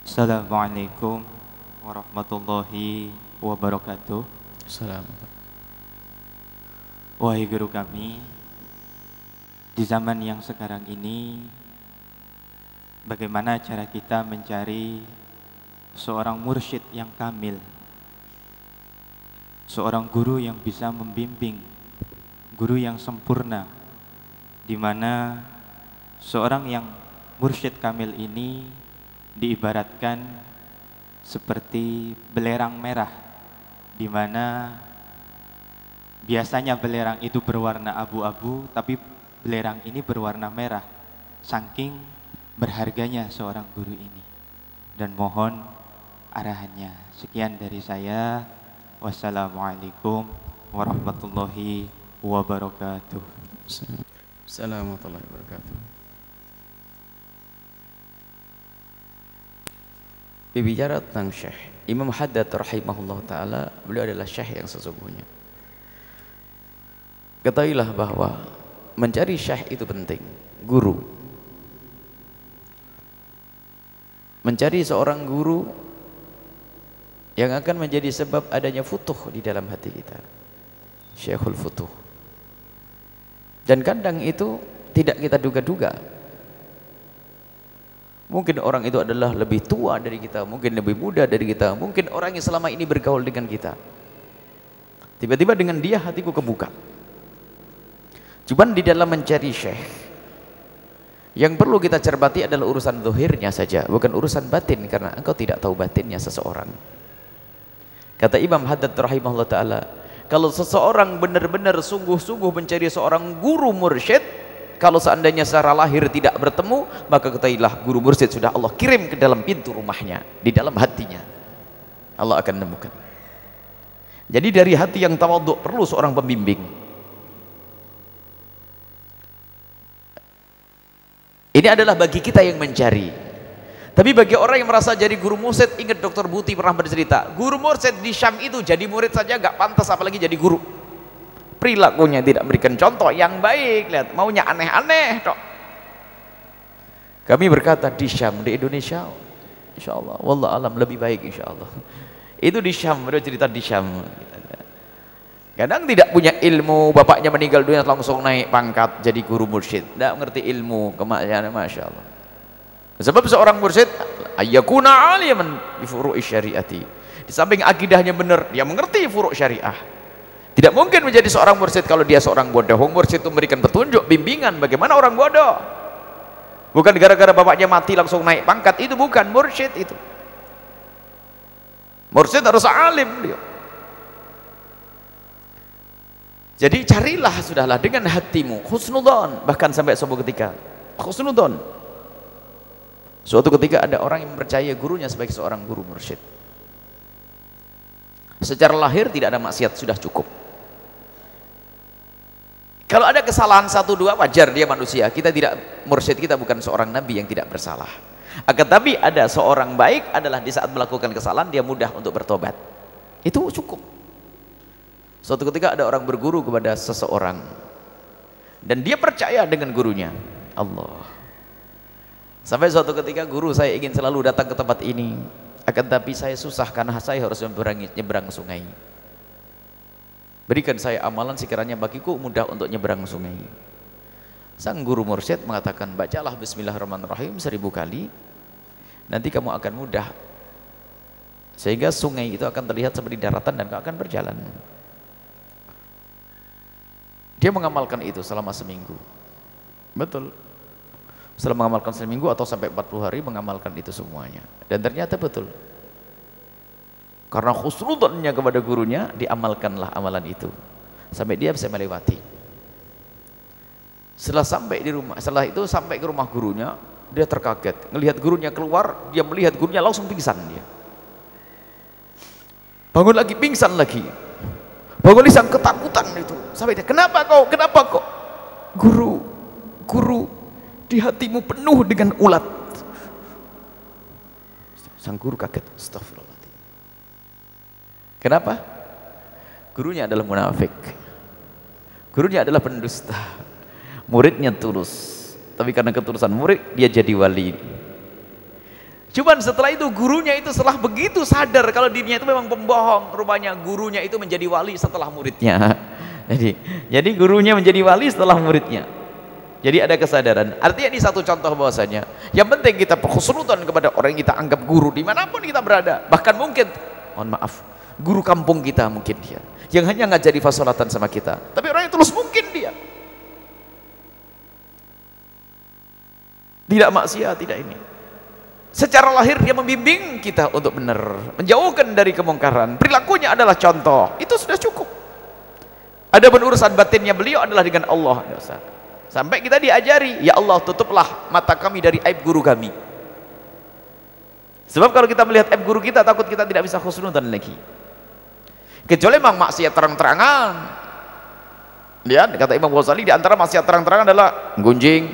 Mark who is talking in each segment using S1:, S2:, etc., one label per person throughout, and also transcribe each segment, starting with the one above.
S1: Assalamualaikum warahmatullahi wabarakatuh.
S2: Assalamualaikum.
S1: Wahai guru kami, di zaman yang sekarang ini, bagaimana cara kita mencari seorang mursyid yang kamil, seorang guru yang bisa membimbing, guru yang sempurna, di mana seorang yang mursyid kamil ini diibaratkan seperti belerang merah, di mana biasanya belerang itu berwarna abu-abu, tapi belerang ini berwarna merah, saking berharganya seorang guru ini. Dan mohon arahannya. Sekian dari saya. Wassalamualaikum warahmatullahi wabarakatuh.
S2: Assalamualaikum warahmatullahi wabarakatuh. Berbicara tentang syekh, Imam Haddad rahimahullah ta'ala, beliau adalah syekh yang sesungguhnya. Ketahuilah bahwa mencari syekh itu penting, guru. Mencari seorang guru yang akan menjadi sebab adanya futuh di dalam hati kita, syekhul futuh. Dan kadang itu tidak kita duga-duga. Mungkin orang itu adalah lebih tua dari kita, mungkin lebih muda dari kita, mungkin orang yang selama ini bergaul dengan kita. Tiba-tiba dengan dia hatiku kebuka. Cuman di dalam mencari syekh, yang perlu kita cermati adalah urusan zahirnya saja, bukan urusan batin, karena engkau tidak tahu batinnya seseorang. Kata Imam Haddad rahimahullah ta'ala, kalau seseorang benar-benar sungguh-sungguh mencari seorang guru mursyid, kalau seandainya secara lahir tidak bertemu, maka ketahuilah guru mursyid sudah Allah kirim ke dalam pintu rumahnya, di dalam hatinya Allah akan menemukan. Jadi dari hati yang tawadhu perlu seorang pembimbing. Ini adalah bagi kita yang mencari. Tapi bagi orang yang merasa jadi guru mursyid, ingat Dr. Buti pernah bercerita, guru mursyid di Syam itu jadi murid saja gak pantas, apalagi jadi guru. Perilakunya tidak memberikan contoh yang baik, lihat maunya aneh-aneh tok. Kami berkata di Syam, di Indonesia insyaallah wallah alam lebih baik insyaallah. Itu di Syam, beliau cerita di Syam. Kadang tidak punya ilmu, bapaknya meninggal dunia langsung naik pangkat jadi guru mursyid, tidak mengerti ilmu kemajuan, masya Allah. Sebab seorang mursyid ayyakuna aliman bi furu'i syariati, di samping akidahnya benar, dia mengerti furu' syariah. Tidak mungkin menjadi seorang mursyid kalau dia seorang bodoh. Mursyid itu memberikan petunjuk, bimbingan bagaimana orang bodoh. Bukan gara-gara bapaknya mati langsung naik pangkat, itu bukan mursyid itu. Mursyid harus alim dia. Jadi carilah sudahlah dengan hatimu husnudzon, bahkan sampai suatu ketika husnudzon. Suatu ketika ada orang yang percaya gurunya sebagai seorang guru mursyid. Secara lahir tidak ada maksiat, sudah cukup. Kalau ada kesalahan satu dua wajar, dia manusia. Kita tidak, mursyid kita bukan seorang nabi yang tidak bersalah. Akan tapi ada seorang baik adalah di saat melakukan kesalahan dia mudah untuk bertobat. Itu cukup. Suatu ketika ada orang berguru kepada seseorang dan dia percaya dengan gurunya. Allah. Sampai suatu ketika guru saya ingin selalu datang ke tempat ini, akan tapi saya susah karena saya harus nyebrang sungai. Berikan saya amalan sekiranya bagiku mudah untuk nyebrang sungai. Sang guru mursyid mengatakan, bacalah bismillahirrahmanirrahim 1000 kali, nanti kamu akan mudah, sehingga sungai itu akan terlihat seperti daratan dan kau akan berjalan. Dia mengamalkan itu selama seminggu. Betul. Setelah mengamalkan seminggu atau sampai 40 hari mengamalkan itu semuanya, dan ternyata betul. Karena khusnudzannya kepada gurunya, diamalkanlah amalan itu sampai dia bisa melewati. Setelah sampai di rumah, setelah itu sampai ke rumah gurunya, dia terkaget melihat gurunya keluar, dia melihat gurunya langsung pingsan dia. Bangun lagi, pingsan lagi. Bangun lagi, sang ketakutan itu. Sampai dia, kenapa kok? Guru, di hatimu penuh dengan ulat. Sang guru kaget, astagfirullah. Kenapa? Gurunya adalah munafik, gurunya adalah pendusta, muridnya tulus, tapi karena ketulusan murid dia jadi wali. Cuman setelah itu gurunya itu setelah begitu sadar kalau dirinya itu memang pembohong, rupanya gurunya itu menjadi wali setelah muridnya. Jadi gurunya menjadi wali setelah muridnya. Jadi ada kesadaran. Artinya ini satu contoh bahwasanya yang penting kita husnudzon kepada orang yang kita anggap guru dimanapun kita berada. Bahkan mungkin, mohon maaf, guru kampung kita mungkin dia yang hanya ngajari fasolatan sama kita, tapi orang yang tulus mungkin dia tidak maksiat, tidak ini. Secara lahir dia membimbing kita untuk benar, menjauhkan dari kemungkaran. Perilakunya adalah contoh, itu sudah cukup. Adapun urusan batinnya beliau adalah dengan Allah. Sampai kita diajari, ya Allah tutuplah mata kami dari aib guru kami. Sebab kalau kita melihat aib guru kita, takut kita tidak bisa husnudzon lagi. Kecuali memang maksiat terang-terangan. Lihat kata Imam Ghazali, di antara maksiat terang-terangan adalah gunjing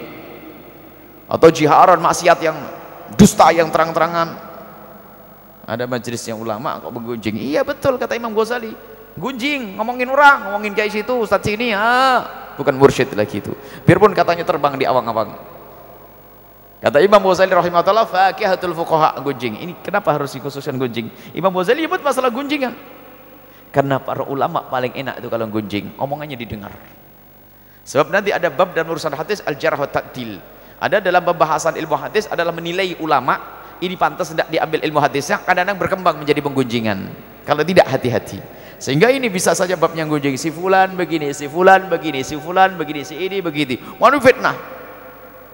S2: atau jiharan, maksiat yang dusta yang terang-terangan. Ada majelisnya ulama kok menggunjing. Iya betul kata Imam Ghazali, gunjing, ngomongin orang, ngomongin kayak situ, ustadz sini, bukan mursyid lagi itu, biarpun katanya terbang di awang-awang. Kata Imam Ghazali rahimahullah, faqihatul fuqaha, gunjing. Ini kenapa harus dikhususkan gunjing? Imam Ghazali nyebut masalah gunjingan karena para ulama paling enak itu kalau gunjing, omongannya didengar. Sebab nanti ada bab dalam urusan hadis al-jarh wa ta'dil. Ada dalam pembahasan ilmu hadis adalah menilai ulama, ini pantas tidak diambil ilmu hadisnya, kadang-kadang berkembang menjadi penggunjingan. Kalau tidak hati-hati. Sehingga ini bisa saja babnya gunjing, si fulan begini, si fulan begini, si fulan begini, si ini begitu. Manu fitnah.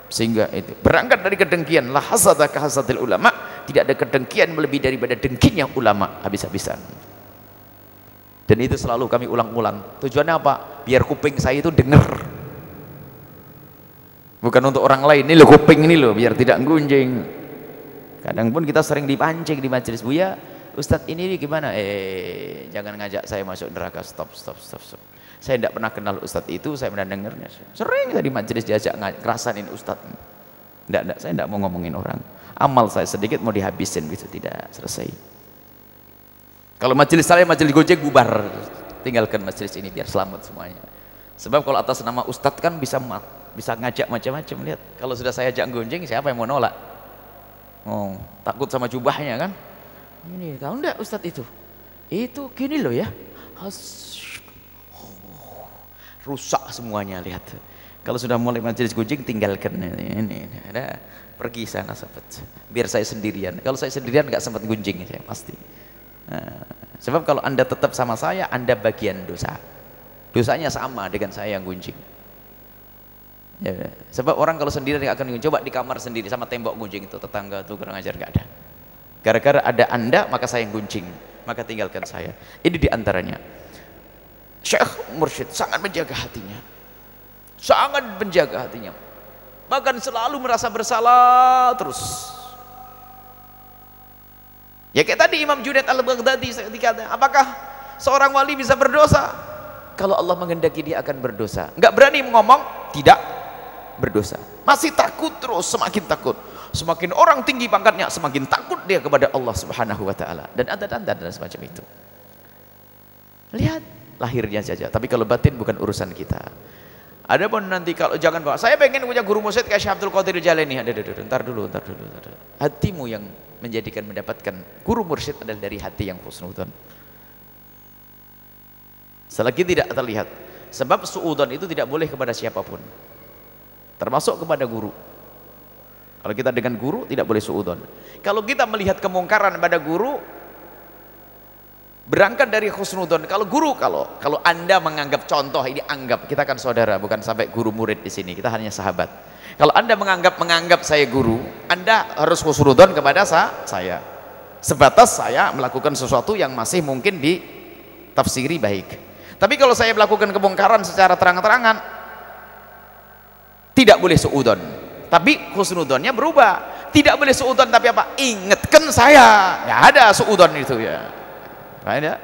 S2: Sehingga itu berangkat dari kedengkian, la hasada ka hasadil ulama, tidak ada kedengkian melebihi daripada dengkinya ulama habis-habisan. Dan itu selalu kami ulang-ulang. Tujuannya apa? Biar kuping saya itu dengar. Bukan untuk orang lain. Ini loh kuping ini loh, biar tidak gunjing. Kadang pun kita sering dipancing di majelis, Buya, Ustadz ini gimana? Jangan ngajak saya masuk neraka. Stop. Saya tidak pernah kenal Ustadz itu, saya pernah dengarnya. Sering tadi majelis diajak ngerasain Ustadz. Tidak, saya tidak mau ngomongin orang. Amal saya sedikit mau dihabisin gitu, tidak selesai. Kalau majelis saya majelis gojek bubar, tinggalkan majelis ini biar selamat semuanya. Sebab kalau atas nama Ustadz kan bisa ngajak macam-macam. Lihat, kalau sudah saya ajak gonjeng, siapa yang mau nolak? Oh, takut sama jubahnya kan? Ini tahu enggak Ustadz itu gini loh ya, rusak semuanya. Lihat, kalau sudah mulai majelis gunjing tinggalkan ini ada pergi sana sahabat, biar saya sendirian. Kalau saya sendirian nggak sempat gunjing saya pasti. Nah, sebab kalau anda tetap sama saya, anda bagian dosanya sama dengan saya yang gunjing ya. Sebab orang kalau sendirian nggak akan gunjing. Coba di kamar sendiri sama tembok gunjing itu, tetangga tuh kurang ajar, nggak ada. Gara-gara ada anda maka saya yang gunjing, maka tinggalkan saya. Ini diantaranya Syekh Mursyid sangat menjaga hatinya, bahkan selalu merasa bersalah terus. Ya kayak tadi Imam Junaid al-Baghdadi dikatakan, apakah seorang wali bisa berdosa? Kalau Allah menghendaki dia akan berdosa, nggak berani ngomong tidak berdosa, masih takut terus, semakin takut. Semakin orang tinggi pangkatnya, semakin takut dia kepada Allah Subhanahu wa taala, dan ada tanda dan semacam itu. Lihat lahirnya saja, tapi kalau batin bukan urusan kita. Adapun nanti kalau jangan bawa, saya pengen punya guru mursyid kayak Syekh Abdul Qadir Jalani. Ntar dulu. Hatimu yang menjadikan mendapatkan guru mursyid adalah dari hati yang husnudzon. Selagi tidak terlihat, sebab suudzon itu tidak boleh kepada siapapun, termasuk kepada guru. Kalau kita dengan guru tidak boleh suudzon. Kalau kita melihat kemungkaran pada guru, berangkat dari husnudzon. Kalau guru, kalau anda menganggap, contoh ini, anggap kita kan saudara, bukan sampai guru murid di sini, kita hanya sahabat. Kalau anda menganggap saya guru, anda harus husnudzon kepada saya, sebatas saya melakukan sesuatu yang masih mungkin ditafsiri baik. Tapi kalau saya melakukan kemungkaran secara terang-terangan, tidak boleh suudzon, tapi husnudzonnya berubah. Tidak boleh suudzon tapi apa? Ingatkan saya. Nggak ada suudzon itu ya. Ada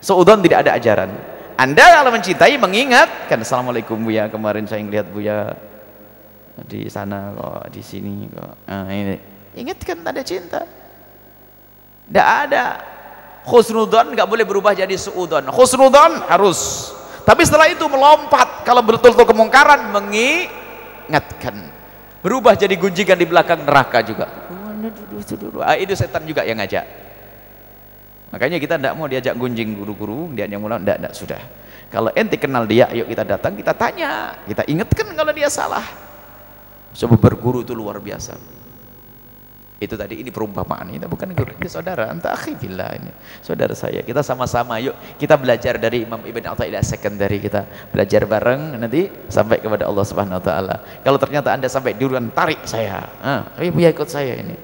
S2: suudzon, tidak ada ajaran. Anda kalau mencintai mengingatkan, assalamualaikum Buya, kemarin saya ngelihat Buya di sana kok, di sini kok. Ini ingatkan, tanda cinta. Tidak ada. Husnudzon nggak boleh berubah jadi suudzon. Husnudzon harus, tapi setelah itu melompat. Kalau betul-betul kemungkaran, mengingatkan, berubah jadi gunjingan di belakang neraka juga. Itu setan juga yang ngajak. Makanya kita tidak mau diajak gunjing guru-guru, dia yang mulai tidak sudah. Kalau ente kenal dia, ayo kita datang, kita tanya, kita ingatkan kalau dia salah. Sebab berguru itu luar biasa. Itu tadi, ini perumpamaan, ini bukan guru, ini saudara, anta akhi billah, ini saudara saya. Kita sama-sama, yuk kita belajar dari Imam Ibn Athaillah As-Sakandari, kita belajar bareng nanti sampai kepada Allah Subhanahu wa taala. Kalau ternyata Anda sampai duluan, tarik saya. Ayo Buya ikut saya ini.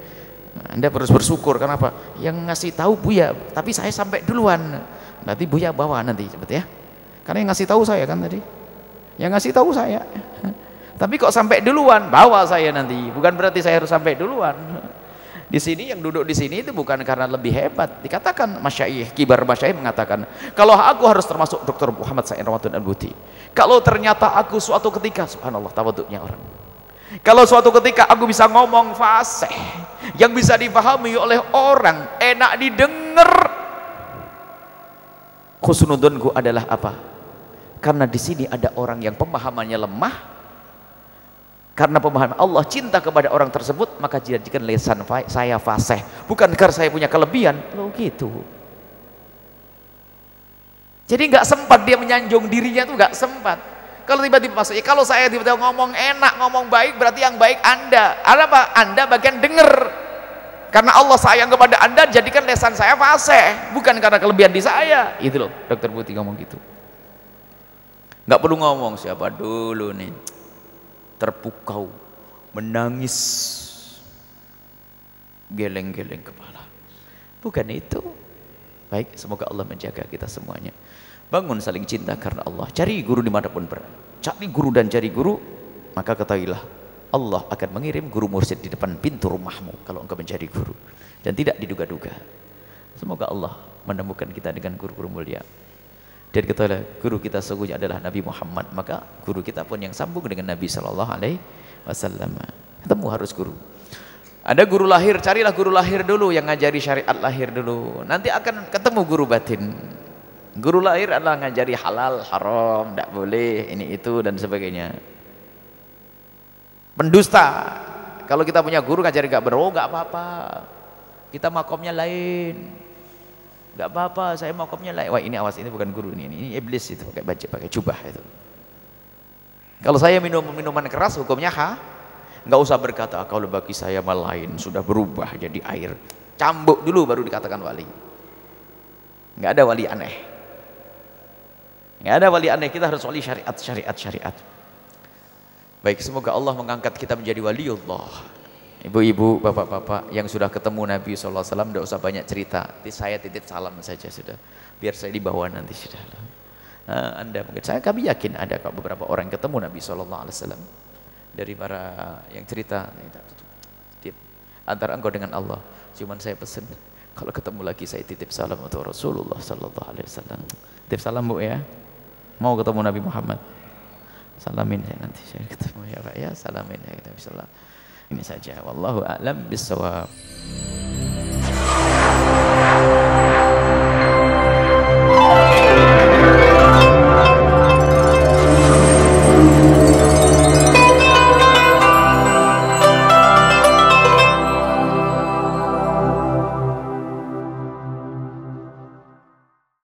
S2: Anda harus bersyukur, kenapa? Yang ngasih tahu Buya, tapi saya sampai duluan. Nanti Buya bawa nanti, cepet ya. Karena yang ngasih tahu saya kan tadi. Yang ngasih tahu saya. Tapi kok sampai duluan, bawa saya nanti. Bukan berarti saya harus sampai duluan. Di sini yang duduk di sini itu bukan karena lebih hebat. Dikatakan masyayikh, kibar masyayikh mengatakan, kalau aku harus termasuk Dr. Muhammad Said Ramadan Al-Buti. Kalau ternyata aku suatu ketika, subhanallah tawaduknya orang. Kalau suatu ketika aku bisa ngomong fasih yang bisa dipahami oleh orang, enak didengar. Khusnudunku adalah apa? Karena di sini ada orang yang pemahamannya lemah. Karena pemahaman Allah cinta kepada orang tersebut, maka jadikan lisan saya fasih, bukan karena saya punya kelebihan. Loh gitu. Jadi nggak sempat dia menyanjung dirinya, tuh nggak sempat. Kalau tiba-tiba maksudnya, kalau saya tiba-tiba ngomong enak, ngomong baik, berarti yang baik Anda. Apa? Anda bagian denger. Karena Allah sayang kepada Anda, jadikan lisan saya fasih, bukan karena kelebihan di saya. Itu loh, Dr. Buti ngomong gitu. Nggak perlu ngomong siapa dulu nih. Terpukau, menangis, geleng-geleng kepala. Bukan itu. Baik, semoga Allah menjaga kita semuanya. Bangun saling cinta karena Allah. Cari guru dimanapun berada. Cari guru dan cari guru, maka ketahuilah Allah akan mengirim guru mursyid di depan pintu rumahmu kalau engkau mencari guru. Dan tidak diduga-duga. Semoga Allah menemukan kita dengan guru-guru mulia. Dan ketahuilah guru kita sesungguhnya adalah Nabi Muhammad, maka guru kita pun yang sambung dengan Nabi Shallallahu Alaihi Wasallam. Ketemu harus guru. Ada guru lahir, carilah guru lahir dulu yang ngajari syariat lahir dulu. Nanti akan ketemu guru batin. Guru lahir adalah ngajari halal, haram, tidak boleh, ini itu dan sebagainya. Pendusta. Kalau kita punya guru ngajari gak beroh, gak apa-apa. Kita makomnya lain. Gak apa-apa, saya makomnya lain. Wah ini awas, ini bukan guru, ini iblis itu, pakai baju, pakai jubah itu. Kalau saya minum minuman keras, hukumnya nggak usah berkata kalau bagi saya mah lain, sudah berubah jadi air. Cambuk dulu baru dikatakan wali. Nggak ada wali aneh. Nggak ada wali aneh, kita harus wali syariat. Baik, semoga Allah mengangkat kita menjadi waliullah. Ibu-ibu, bapak-bapak yang sudah ketemu Nabi SAW, tidak usah banyak cerita. Saya titip salam saja sudah. Biar saya dibawa nanti sudah. Anda mungkin, kami yakin ada beberapa orang yang ketemu Nabi SAW. Dari para yang cerita, titip antara engkau dengan Allah. Cuman saya pesan, kalau ketemu lagi saya titip salam untuk Rasulullah SAW. Titip salam Bu ya. Mau ketemu Nabi Muhammad. Salamin saya nanti saya ketemu ya Pak ya. Salamin ya Nabi SAW. Ini saja, wallahu a'lam bissawab.